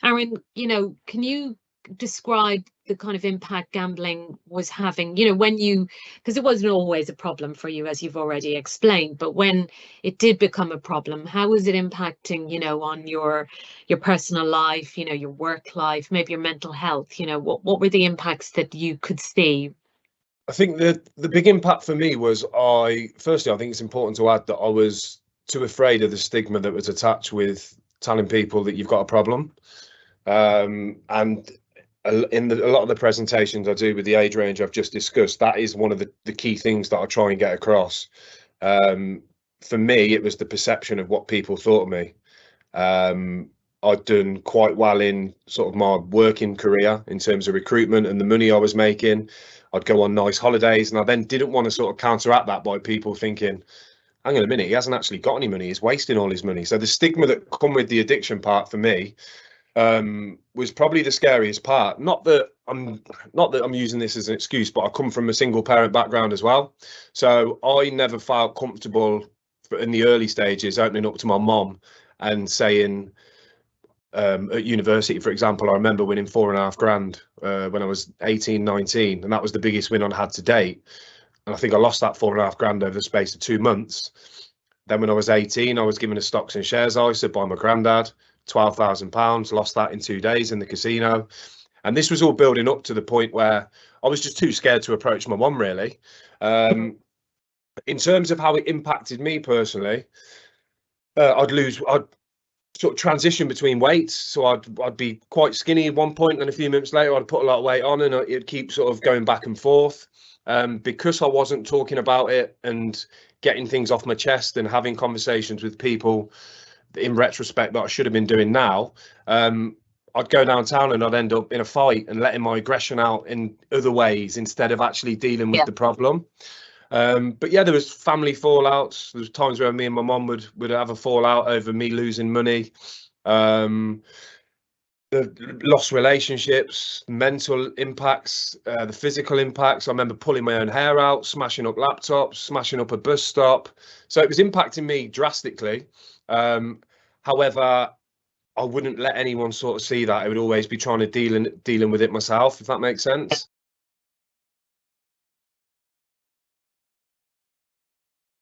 Aaron, can you describe the kind of impact gambling was having, because it wasn't always a problem for you, as you've already explained, but when it did become a problem, how was it impacting, on your personal life, your work life, maybe your mental health? What were the impacts that you could see? I think the big impact for me was firstly, I think it's important to add that I was too afraid of the stigma that was attached with telling people that you've got a problem. And a lot of the presentations I do with the age range I've just discussed, that is one of the key things that I try and get across. For me, it was the perception of what people thought of me. I'd done quite well in sort of my working career in terms of recruitment and the money I was making. I'd go on nice holidays, and I then didn't want to sort of counteract that by people thinking, hang on a minute, he hasn't actually got any money, he's wasting all his money. So the stigma that come with the addiction part for me was probably the scariest part. Not that I'm using this as an excuse, but I come from a single parent background as well. So I never felt comfortable in the early stages opening up to my mom and saying, at university, for example, I remember winning 4.5 grand when I was 18, 19, and that was the biggest win I'd had to date. And I think I lost that 4.5 grand over the space of 2 months. Then when I was 18, I was given a stocks and shares ISA by my granddad, £12,000, lost that in 2 days in the casino. And this was all building up to the point where I was just too scared to approach my mum, really. In terms of how it impacted me personally, I'd sort of transition between weights. So I'd be quite skinny at one point, and then a few minutes later I'd put a lot of weight on, and it'd keep sort of going back and forth. Because I wasn't talking about it and getting things off my chest and having conversations with people in retrospect that I should have been doing now, I'd go downtown and I'd end up in a fight and letting my aggression out in other ways instead of actually dealing with the problem. But yeah, there was family fallouts. There was times where me and my mum would have a fallout over me losing money. The lost relationships, mental impacts, the physical impacts. I remember pulling my own hair out, smashing up laptops, smashing up a bus stop. So it was impacting me drastically. However, I wouldn't let anyone sort of see that. I would always be trying to dealing with it myself, if that makes sense.